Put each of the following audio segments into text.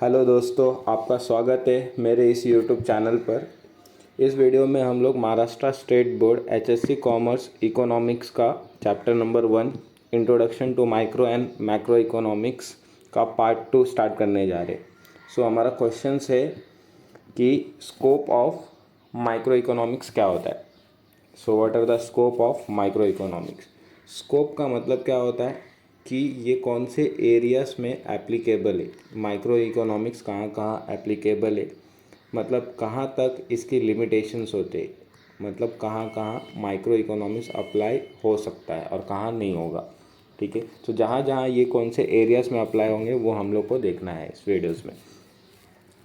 Hello दोस्तों, आपका स्वागत है मेरे इस यूट्यूब चैनल पर। इस वीडियो में हम लोग Maharashtra state board HSC commerce economics का chapter number 1 introduction to micro and macro economics का पार्ट 2 स्टार्ट करने जा रहे। हमारा क्वेश्चन है कि स्कोप ऑफ माइक्रो इकोनॉमिक्स क्या होता है। What are the scope of micro economics. Scope का मतलब क्या होता है कि ये कौन से एरियाज़ में एप्लीकेबल है। माइक्रो इकोनॉमिक्स कहाँ कहाँ एप्लीकेबल है, मतलब कहाँ तक इसकी लिमिटेशंस होते हैं, मतलब कहाँ कहाँ माइक्रो इकोनॉमिक्स अप्लाई हो सकता है और कहाँ नहीं होगा। ठीक है, तो जहाँ जहाँ ये कौन से एरियाज़ में अप्लाई होंगे वो हम लोग को देखना है इस वीडियोज़ में।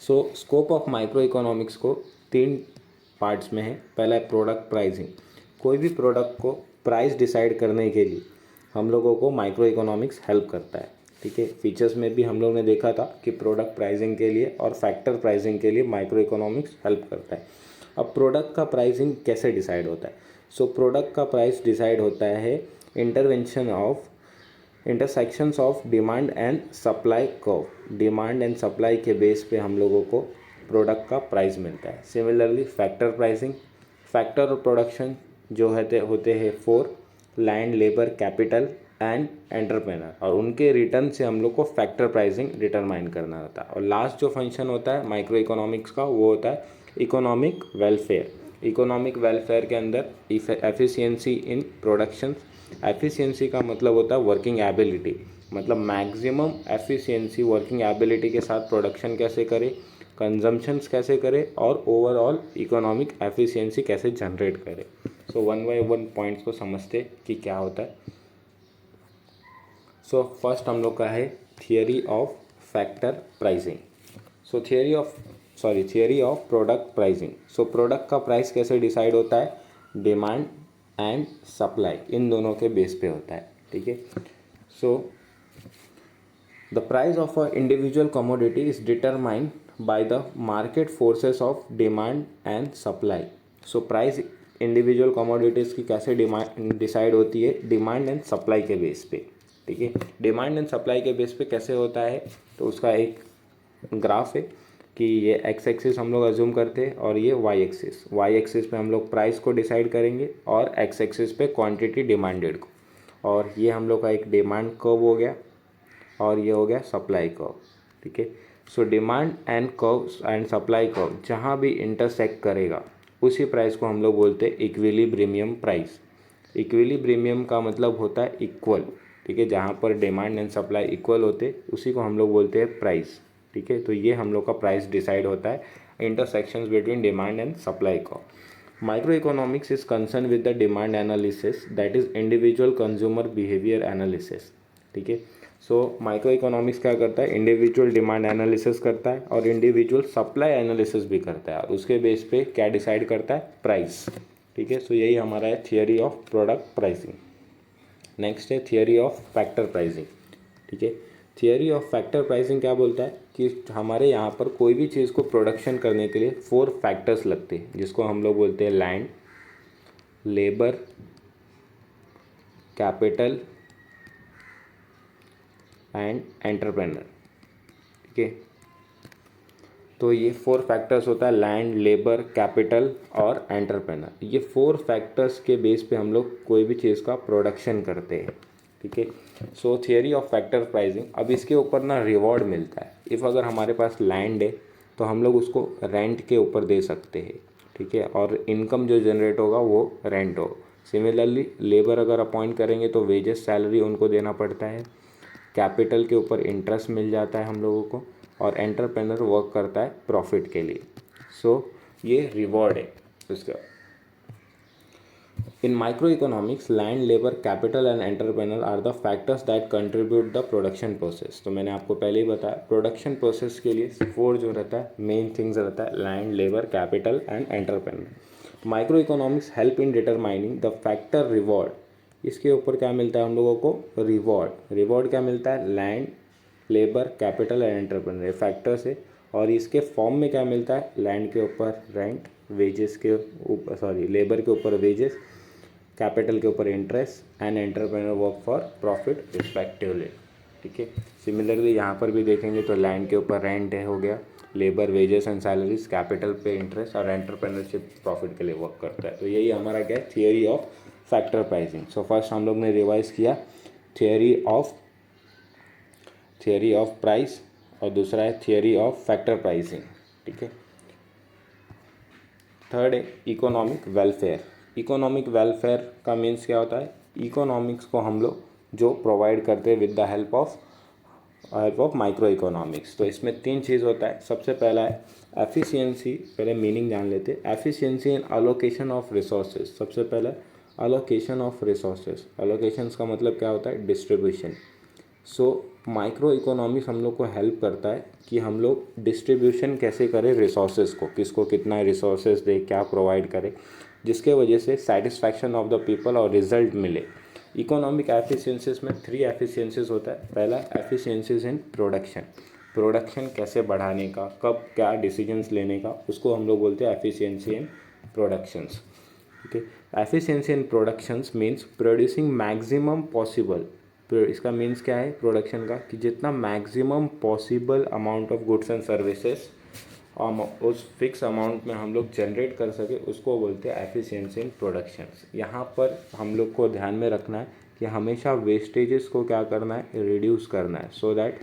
स्कोप ऑफ माइक्रो इकोनॉमिक्स को 3 पार्ट्स में है। पहला है प्रोडक्ट प्राइसिंग। कोई भी प्रोडक्ट को प्राइस डिसाइड करने के लिए हम लोगों को माइक्रो इकोनॉमिक्स हेल्प करता है। ठीक है, फीचर्स में भी हम लोग ने देखा था कि प्रोडक्ट प्राइसिंग के लिए और फैक्टर प्राइसिंग के लिए माइक्रो इकोनॉमिक्स हेल्प करता है। अब प्रोडक्ट का प्राइसिंग कैसे डिसाइड होता है। प्रोडक्ट का प्राइस डिसाइड होता है intersections of demand and supply curve. Demand and supply के बेस पे हम लोगों को प्रोडक्ट का प्राइस मिलता है। Similarly factor pricing, factor of production जो होते हैं 4: land, labour, capital and entrepreneur, और उनके रिटर्न से हम लोग को फैक्टर प्राइसिंग डिटरमाइन करना होता है। और लास्ट जो फंक्शन होता है माइक्रो इकोनॉमिक्स का वो होता है इकोनॉमिक वेलफेयर। इकोनॉमिक वेलफेयर के अंदर एफिशिएंसी इन प्रोडक्शन। एफिशिएंसी का मतलब होता है वर्किंग एबिलिटी, मतलब मैक्सिमम एफिशिएंसी वर्किंग एबिलिटी के साथ प्रोडक्शन कैसे करें, कंजम्पशंस कैसे करें और ओवरऑल इकोनॉमिक एफिशिएंसी कैसे जनरेट करें। वन बाय वन पॉइंट्स को समझते कि क्या होता है। फर्स्ट हम लोग का है theory of factor pricing. Theory of product pricing. Product का प्राइस कैसे डिसाइड होता है, डिमांड एंड सप्लाई इन दोनों के बेस पे होता है। ठीक है, the price of a individual commodity is determined by the market forces of demand and supply. Price individual commodities की कैसे डिसाइड होती है, डिमांड एंड सप्लाई के बेस पे। ठीक है, डिमांड एंड सप्लाई के बेस पे कैसे होता है, तो उसका एक ग्राफ है कि ये एक्स एक्सिस हम लोग अज्यूम करते हैं और ये वाई एक्सिस पे हम लोग प्राइस को डिसाइड करेंगे और एक्स एक्सिस पे क्वांटिटी डिमांडेड को। और ये हम लोग का एक डिमांड कर्व हो गया और ये हो गया सप्लाई कर्व। ठीक है, demand and curve and supply curve जहाँ भी इंटरसेक्ट करेगा उसी प्राइस को हम लोग बोलते हैं इक्विलिब्रियम प्राइस। इक्विलिब्रियम का मतलब होता है इक्वल। ठीक है, जहाँ पर डिमांड एंड सप्लाई इक्वल होते उसी को हम लोग बोलते हैं प्राइस। ठीक है, तो ये हम लोग का प्राइस डिसाइड होता है intersections between demand and supply का। Micro economics is concern with the demand analysis, that is individual consumer behaviour analysis. ठीक है, माइक्रो इकोनॉमिक्स क्या करता है, इंडिविजुअल डिमांड एनालिसिस करता है और इंडिविजुअल सप्लाई एनालिसिस भी करता है और उसके बेस पे क्या डिसाइड करता है, प्राइस। ठीक है, यही हमारा है theory of product pricing. Next है थियरी ऑफ फैक्टर प्राइसिंग। ठीक है, थियरी ऑफ फैक्टर प्राइसिंग क्या बोलता है कि हमारे यहाँ पर कोई भी चीज़ को प्रोडक्शन करने के लिए 4 फैक्टर्स लगते हैं, जिसको हम लोग बोलते हैं land, labour, capital and entrepreneur. ठीक है, तो ये 4 फैक्टर्स होता है, लैंड, लेबर, कैपिटल और एंटरप्रेनर। ये 4 फैक्टर्स के बेस पे हम लोग कोई भी चीज़ का प्रोडक्शन करते हैं। ठीक है, थियरी ऑफ फैक्टर प्राइसिंग। अब इसके ऊपर ना रिवॉर्ड मिलता है। इफ़ अगर हमारे पास लैंड है तो हम लोग उसको रेंट के ऊपर दे सकते हैं। ठीक है, और इनकम जो जनरेट होगा वो रेंट होगा। सिमिलरली लेबर अगर अपॉइंट करेंगे तो वेजेस, सैलरी उनको देना पड़ता है। कैपिटल के ऊपर इंटरेस्ट मिल जाता है हम लोगों को, और एंटरप्रेनर वर्क करता है प्रॉफिट के लिए। ये रिवॉर्ड है उसका। In micro economics land, labour, capital and entrepreneur are the factors that contribute the production process. तो मैंने आपको पहले ही बताया प्रोडक्शन प्रोसेस के लिए 4 जो रहता है मेन थिंग्स रहता है, land, labour, capital and entrepreneur. Micro economics help in determining the factor reward. इसके ऊपर क्या मिलता है हम लोगों को, रिवॉर्ड क्या मिलता है, land, labour, capital and entrepreneur factors है। और इसके फॉर्म में क्या मिलता है, लैंड के ऊपर रेंट, वेजेस के ऊपर लेबर के ऊपर वेजेस, कैपिटल के ऊपर interest and entrepreneur work for profit respectively. ठीक है। सिमिलरली यहाँ पर भी देखेंगे तो लैंड के ऊपर रेंट है हो गया, labour wages and salaries, capital पे इंटरेस्ट और एंटरप्रेन्योरशिप प्रॉफिट के लिए वर्क करता है। तो यही हमारा क्या है, theory of factor pricing. So first हम लोग ने रिवाइज किया थियरी ऑफ प्राइस और दूसरा है थियरी ऑफ फैक्टर प्राइसिंग, ठीक है। थर्ड है इकोनॉमिक वेलफेयर। इकोनॉमिक वेलफेयर का मीन्स क्या होता है, इकोनॉमिक्स को हम लोग जो प्रोवाइड करते हैं with the help of micro economics. तो इसमें 3 चीज़ होता है। सबसे पहला है एफिशिएंसी, पहले मीनिंग जान लेते हैं। Efficiency in allocation of resources. सबसे पहले अलोकेशन ऑफ रिसोर्सेज, अलोकेशंस का मतलब क्या होता है, डिस्ट्रीब्यूशन। सो माइक्रो इकोनॉमिक्स हम लोग को हेल्प करता है कि हम लोग डिस्ट्रीब्यूशन कैसे करें रिसोर्सेज को, किसको कितना रिसोर्सेज दे, क्या प्रोवाइड करें, जिसके वजह से सेटिस्फैक्शन ऑफ द पीपल और रिजल्ट मिले। इकोनॉमिक एफिशिएंसीज में 3 एफिशिएंसीज होता है। पहला एफिशिएंसीज इन प्रोडक्शन, प्रोडक्शन कैसे बढ़ाने का, कब क्या डिसीजंस लेने का, उसको हम लोग बोलते हैं एफिशिएंसी इन प्रोडक्शंस, ठीक है। Efficiency in productions means producing maximum possible. इसका मीन्स क्या है प्रोडक्शन का, कि जितना maximum possible amount of goods and services उस फिक्स अमाउंट में हम लोग जनरेट कर सके, उसको बोलते हैं एफिशिएंसी इन प्रोडक्शंस। यहाँ पर हम लोग को ध्यान में रखना है कि हमेशा वेस्टेजेस को क्या करना है, रिड्यूस करना है, सो दैट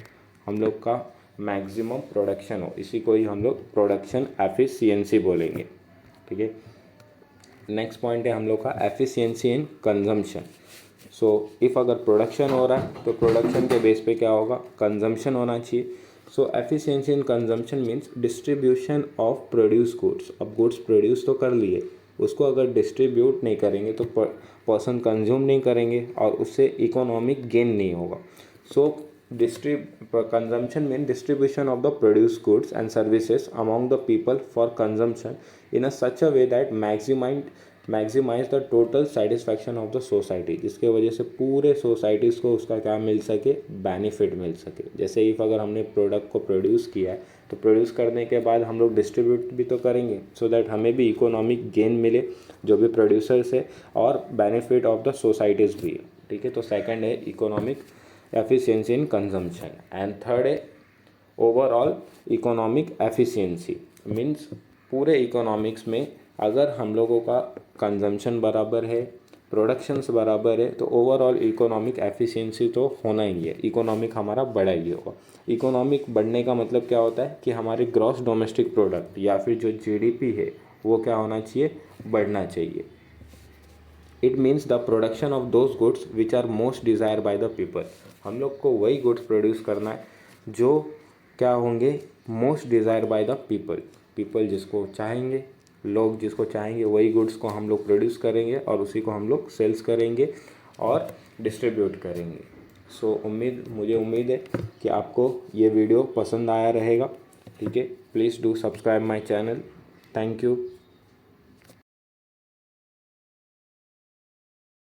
हम लोग का मैक्सिमम प्रोडक्शन हो। इसी को ही हम लोग प्रोडक्शन एफिशिएंसी बोलेंगे, ठीक है। नेक्स्ट पॉइंट है हम लोग का efficiency in consumption. So if अगर प्रोडक्शन हो रहा है तो प्रोडक्शन के बेस पे क्या होगा, कंजम्पशन होना चाहिए। So efficiency in consumption means distribution of produce goods. अब गुड्स प्रोड्यूस तो कर लिए, उसको अगर डिस्ट्रीब्यूट नहीं करेंगे तो पर्सन कंज्यूम नहीं करेंगे और उससे इकोनॉमिक गेन नहीं होगा। So consumption mean distribution of the produce goods and services among the people for consumption in a such a way that maximise the total satisfaction of the society, जिसके वजह से पूरे सोसाइटीज़ को उसका क्या मिल सके, बेनिफिट मिल सके। जैसे इफ़ अगर हमने प्रोडक्ट को प्रोड्यूस किया है तो प्रोड्यूस करने के बाद हम लोग डिस्ट्रीब्यूट भी तो करेंगे, सो दैट हमें भी इकोनॉमिक गेन मिले, जो भी प्रोड्यूसर्स है, और बेनिफिट ऑफ द सोसाइटीज़ भी है, ठीक है। तो सेकंड है economic efficiency in consumption and third है ओवरऑल इकोनॉमिक एफिशिएंसी। मीन्स पूरे इकोनॉमिक्स में अगर हम लोगों का कंजम्पशन बराबर है, प्रोडक्शंस बराबर है, तो ओवरऑल इकोनॉमिक एफिशिएंसी तो होना ही है, इकोनॉमिक हमारा बढ़ा ही होगा। इकोनॉमिक बढ़ने का मतलब क्या होता है कि हमारे ग्रॉस डोमेस्टिक प्रोडक्ट या फिर जो जीडीपी है वो क्या होना चाहिए, बढ़ना चाहिए। It means the production of those goods which are most desire by the people. हम लोग को वही गुड्स प्रोड्यूस करना है जो क्या होंगे, most desire by the people जिसको चाहेंगे, लोग जिसको चाहेंगे वही गुड्स को हम लोग प्रोड्यूस करेंगे और उसी को हम लोग सेल्स करेंगे और डिस्ट्रीब्यूट करेंगे। सो मुझे उम्मीद है कि आपको ये वीडियो पसंद आया रहेगा, ठीक है। Please do subscribe my channel. Thank you.